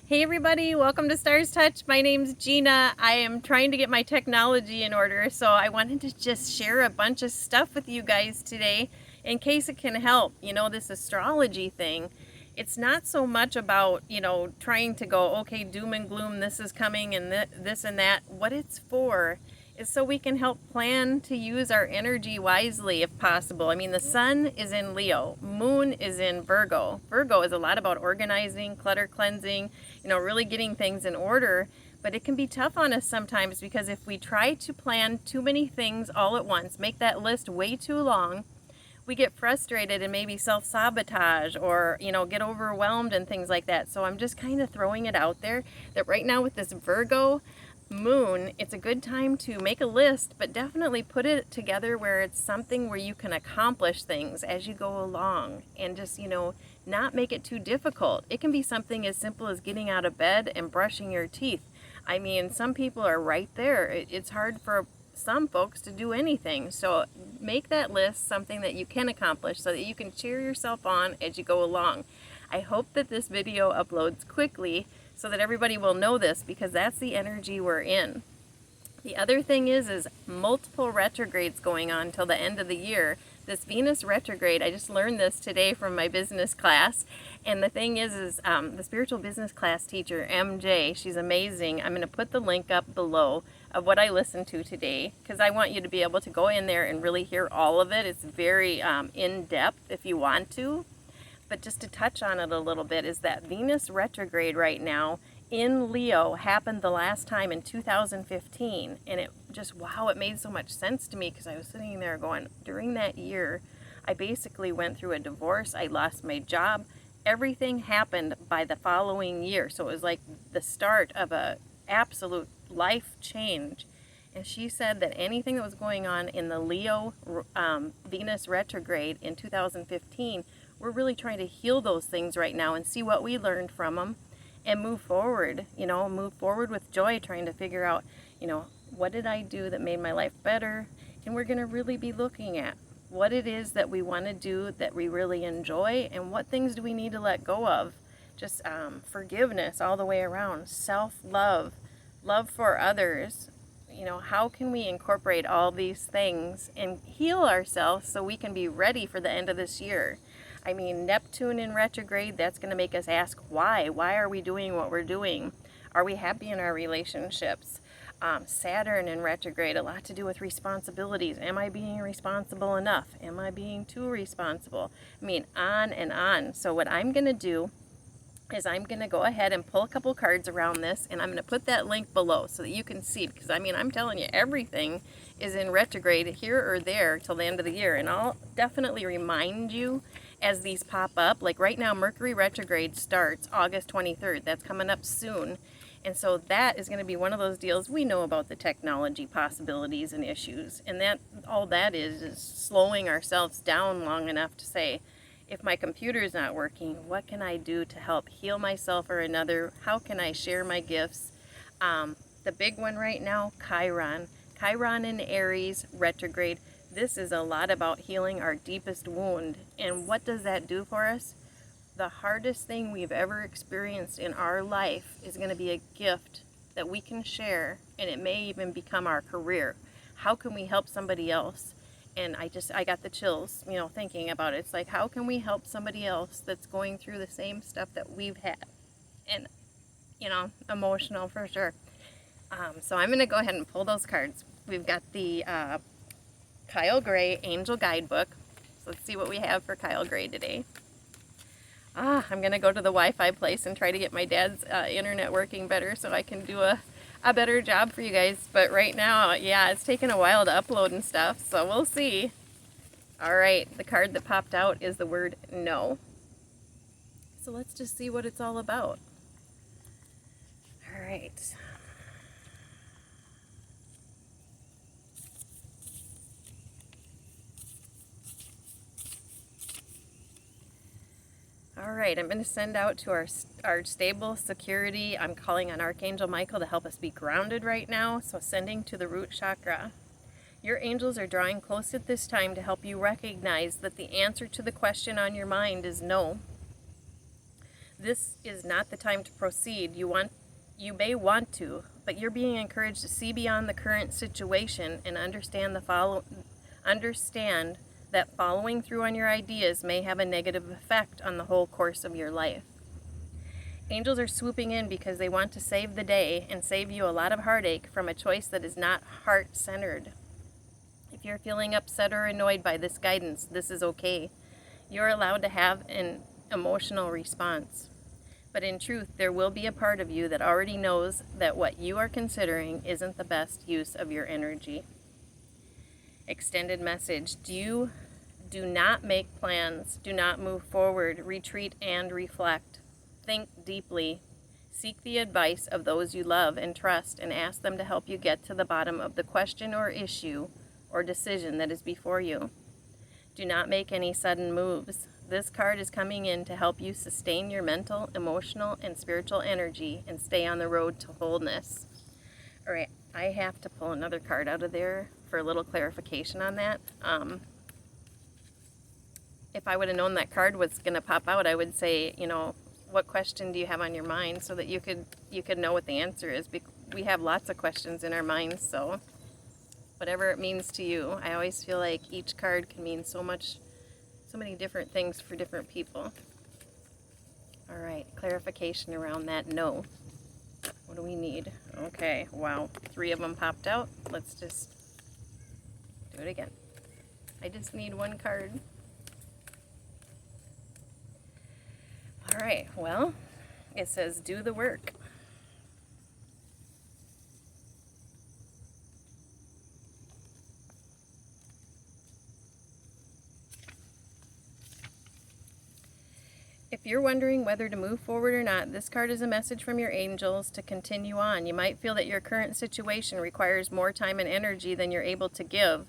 Hey everybody, welcome to Stars Touch. My name's Gina. I am trying to get my technology in order, so I wanted to just share a bunch of stuff with you guys today in case it can help. You know, this astrology thing, it's not so much about, trying to go, okay, doom and gloom, this is coming and this and that. What it's for is so we can help plan to use our energy wisely if possible. I mean, the sun is in Leo, moon is in Virgo. Virgo is a lot about organizing, clutter cleansing, really getting things in order. But it can be tough on us sometimes because if we try to plan too many things all at once, make that list way too long, we get frustrated and maybe self-sabotage or, get overwhelmed and things like that. So I'm just kind of throwing it out there that right now with this Virgo moon, it's a good time to make a list, but definitely put it together where it's something where you can accomplish things as you go along and just, not make it too difficult. It can be something as simple as getting out of bed and brushing your teeth. I mean, some people are right there. It's hard for some folks to do anything. So make that list something that you can accomplish so that you can cheer yourself on as you go along. I hope that this video uploads quickly so that everybody will know this because that's the energy we're in. The other thing is multiple retrogrades going on till the end of the year. This Venus retrograde, I just learned this today from my business class. And the thing is the spiritual business class teacher, MJ, she's amazing. I'm going to put the link up below of what I listened to today because I want you to be able to go in there and really hear all of it. It's very in-depth if you want to. But just to touch on it a little bit is that Venus retrograde right now in Leo happened the last time in 2015. And it just, wow, it made so much sense to me because I was sitting there going, during that year, I basically went through a divorce. I lost my job. Everything happened by the following year. So it was like the start of a absolute life change. And she said that anything that was going on in the Leo Venus retrograde in 2015, we're really trying to heal those things right now and see what we learned from them and move forward, move forward with joy, trying to figure out, what did I do that made my life better? And we're going to really be looking at what it is that we want to do that we really enjoy and what things do we need to let go of. Just forgiveness all the way around, self-love, love for others. How can we incorporate all these things and heal ourselves so we can be ready for the end of this year? I mean, Neptune in retrograde, that's going to make us ask why. Why are we doing what we're doing? Are we happy in our relationships? Saturn in retrograde, a lot to do with responsibilities. Am I being responsible enough? Am I being too responsible? I mean, on and on. So what I'm going to do is I'm going to go ahead and pull a couple cards around this, and I'm going to put that link below so that you can see, because I mean, I'm telling you, everything is in retrograde here or there till the end of the year, and I'll definitely remind you as these pop up. Like right now, Mercury retrograde starts August 23rd. That's coming up soon. And so that is going to be one of those deals. We know about the technology possibilities and issues, and that all that is slowing ourselves down long enough to say, if my computer is not working, what can I do to help heal myself or another? How can I share my gifts? The big one right now, Chiron. Chiron in Aries retrograde. This is a lot about healing our deepest wound. And what does that do for us? The hardest thing we've ever experienced in our life is going to be a gift that we can share, and it may even become our career. How can we help somebody else? And I got the chills, thinking about it. It's like, how can we help somebody else that's going through the same stuff that we've had? And, emotional for sure. So I'm going to go ahead and pull those cards. We've got the Kyle Gray Angel Guidebook. So let's see what we have for Kyle Gray today. I'm going to go to the Wi-Fi place and try to get my dad's internet working better so I can do a better job for you guys. But right now, yeah, it's taking a while to upload and stuff, so we'll see. Alright, the card that popped out is the word no. So let's just see what it's all about. Alright. Alright, I'm going to send out to our stable security. I'm calling on Archangel Michael to help us be grounded right now. So sending to the root chakra. Your angels are drawing close at this time to help you recognize that the answer to the question on your mind is no. This is not the time to proceed. You may want to, but you're being encouraged to see beyond the current situation and understand that following through on your ideas may have a negative effect on the whole course of your life. Angels are swooping in because they want to save the day and save you a lot of heartache from a choice that is not heart-centered. If you're feeling upset or annoyed by this guidance, this is okay. You're allowed to have an emotional response. But in truth, there will be a part of you that already knows that what you are considering isn't the best use of your energy. Extended message. Do not make plans. Do not move forward. Retreat and reflect. Think deeply. Seek the advice of those you love and trust and ask them to help you get to the bottom of the question or issue or decision that is before you. Do not make any sudden moves. This card is coming in to help you sustain your mental, emotional, and spiritual energy and stay on the road to wholeness. All right, I have to pull another card out of there for a little clarification on that. If I would have known that card was going to pop out, I would say, what question do you have on your mind, so that you could know what the answer is. We have lots of questions in our minds, so whatever it means to you. I always feel like each card can mean so many different things for different people. All right, clarification around that no. What do we need? Okay, wow, 3 of them popped out. Let's just do it again. I just need one card. All right, well, it says do the work. If you're wondering whether to move forward or not, this card is a message from your angels to continue on. You might feel that your current situation requires more time and energy than you're able to give,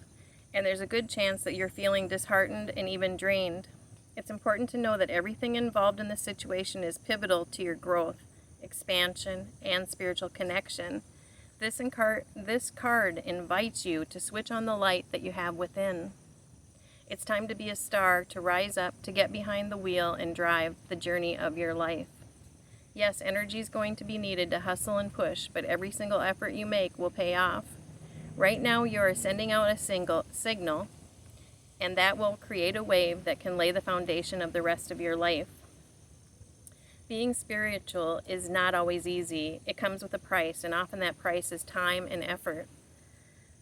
and there's a good chance that you're feeling disheartened and even drained. It's important to know that everything involved in this situation is pivotal to your growth, expansion, and spiritual connection. This card invites you to switch on the light that you have within. It's time to be a star, to rise up, to get behind the wheel and drive the journey of your life. Yes, energy is going to be needed to hustle and push, but every single effort you make will pay off. Right now you are sending out a signal, and that will create a wave that can lay the foundation of the rest of your life. Being spiritual is not always easy. It comes with a price, and often that price is time and effort.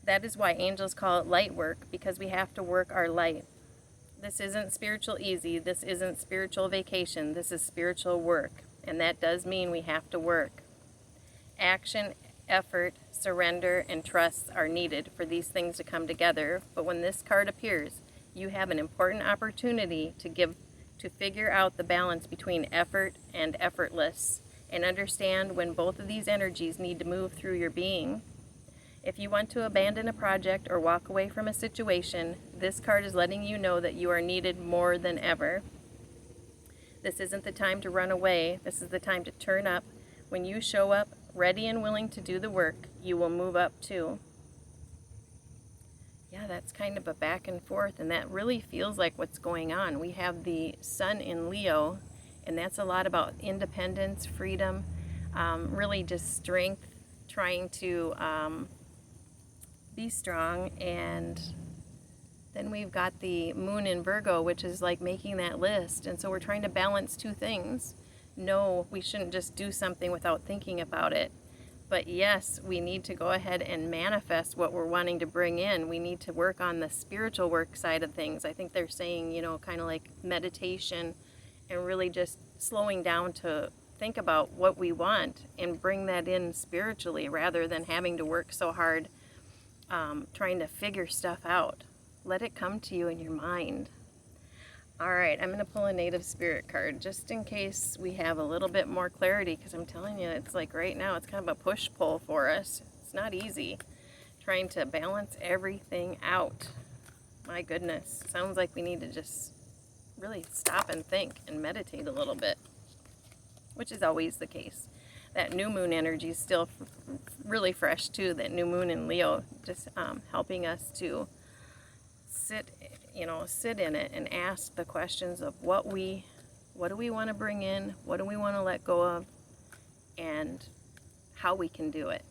That is why angels call it light work, because we have to work our light. This isn't spiritual easy. This isn't spiritual vacation. This is spiritual work, and that does mean we have to work. Action, effort, surrender, and trust are needed for these things to come together, but when this card appears, you have an important opportunity to figure out the balance between effort and effortless, and understand when both of these energies need to move through your being. If you want to abandon a project or walk away from a situation, this card is letting you know that you are needed more than ever. This isn't the time to run away. This is the time to turn up. When you show up ready and willing to do the work, you will move up too. Yeah, that's kind of a back and forth, and that really feels like what's going on. We have the Sun in Leo, and that's a lot about independence, freedom, really just strength, trying to be strong. And then we've got the Moon in Virgo, which is like making that list, and so we're trying to balance two things. No, we shouldn't just do something without thinking about it. But yes, we need to go ahead and manifest what we're wanting to bring in. We need to work on the spiritual work side of things. I think they're saying, kind of like meditation, and really just slowing down to think about what we want and bring that in spiritually, rather than having to work so hard trying to figure stuff out. Let it come to you in your mind. All right, I'm going to pull a native spirit card just in case we have a little bit more clarity, because I'm telling you, it's like right now it's kind of a push-pull for us. It's not easy trying to balance everything out. My goodness, sounds like we need to just really stop and think and meditate a little bit, which is always the case. That new moon energy is still really fresh too, that new moon in Leo, just helping us to sit in it and ask the questions of what we What do we want to bring in? What do we want to let go of? And how we can do it.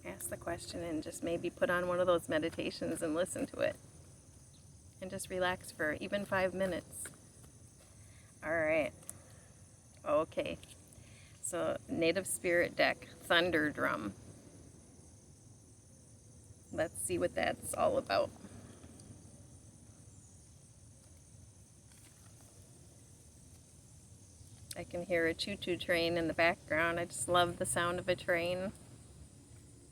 Ask the question and just maybe put on one of those meditations and listen to it. And just relax for even 5 minutes. All right. Okay. So, Native Spirit deck, Thunder Drum. Let's see what that's all about. I can hear a choo-choo train in the background. I just love the sound of a train.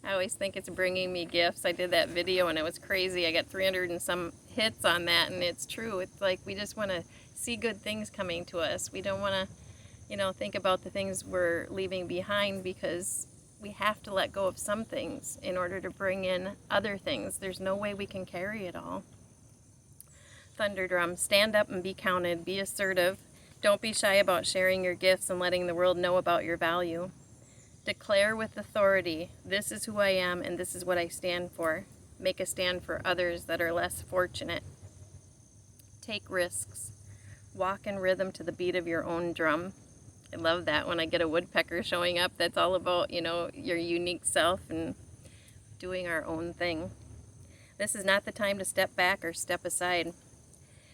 I always think it's bringing me gifts. I did that video and it was crazy. I got 300 and some hits on that, and it's true. It's like we just want to see good things coming to us. We don't want to, think about the things we're leaving behind, because we have to let go of some things in order to bring in other things. There's no way we can carry it all. Thunder Drum, stand up and be counted. Be assertive. Don't be shy about sharing your gifts and letting the world know about your value. Declare with authority, this is who I am and this is what I stand for. Make a stand for others that are less fortunate. Take risks. Walk in rhythm to the beat of your own drum. I love that when I get a woodpecker showing up. That's all about, your unique self and doing our own thing. This is not the time to step back or step aside.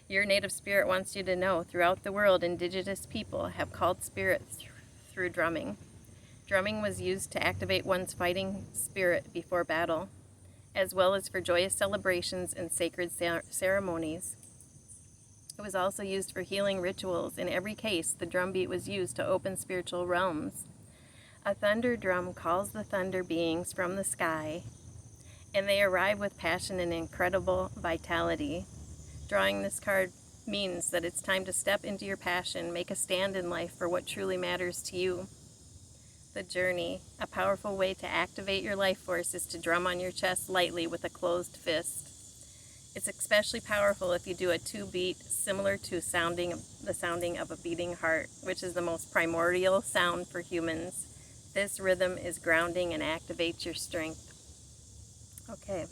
Your native spirit wants you to know, throughout the world, indigenous people have called spirit through drumming. Drumming was used to activate one's fighting spirit before battle, as well as for joyous celebrations and sacred ceremonies. It was also used for healing rituals. In every case, the drum beat was used to open spiritual realms. A thunder drum calls the thunder beings from the sky, and they arrive with passion and incredible vitality. Drawing this card means that it's time to step into your passion, make a stand in life for what truly matters to you. The journey. A powerful way to activate your life force is to drum on your chest lightly with a closed fist. It's especially powerful if you do a 2-beat, similar to the sounding of a beating heart, which is the most primordial sound for humans. This rhythm is grounding and activates your strength. Okay.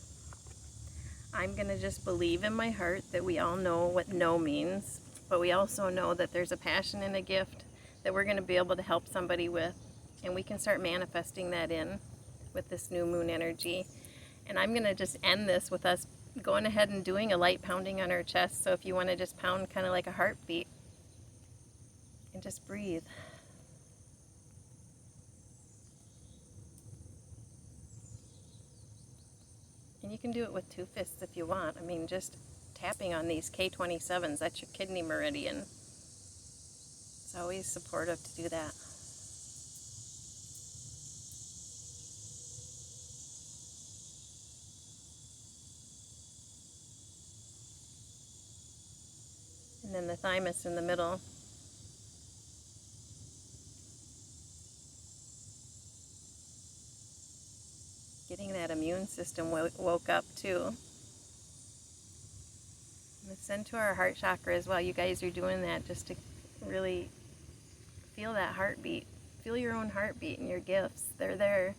I'm going to just believe in my heart that we all know what no means, but we also know that there's a passion and a gift that we're going to be able to help somebody with, and we can start manifesting that in with this new moon energy. And I'm going to just end this with us going ahead and doing a light pounding on our chest. So if you want to just pound kind of like a heartbeat and just breathe. And you can do it with 2 fists if you want. I mean, just tapping on these K27s, that's your kidney meridian. It's always supportive to do that. And then the thymus in the middle. Getting that immune system woke up too. Let's send to our heart chakra as well. You guys are doing that just to really feel that heartbeat. Feel your own heartbeat and your gifts. They're there.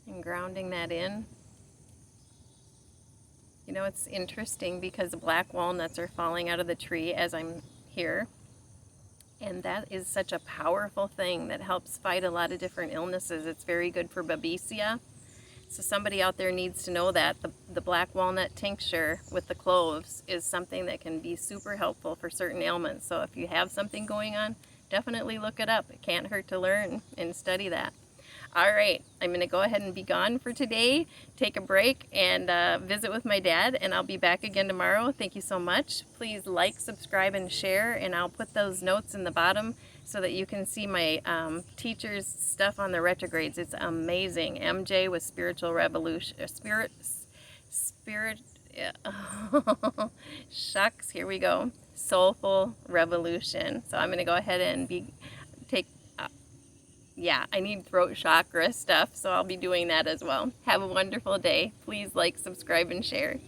And grounding that in. It's interesting because the black walnuts are falling out of the tree as I'm here. And that is such a powerful thing that helps fight a lot of different illnesses. It's very good for babesia. So somebody out there needs to know that. The black walnut tincture with the cloves is something that can be super helpful for certain ailments. So if you have something going on, definitely look it up. It can't hurt to learn and study that. All right, I'm going to go ahead and be gone for today, take a break, and visit with my dad, and I'll be back again tomorrow. Thank you so much. Please like, subscribe, and share, and I'll put those notes in the bottom so that you can see my teacher's stuff on the retrogrades. It's amazing. MJ with Spiritual Revolution, shucks, here we go. Soulful Revolution. So I'm going to go ahead and I need throat chakra stuff, so I'll be doing that as well. Have a wonderful day. Please like, subscribe, and share.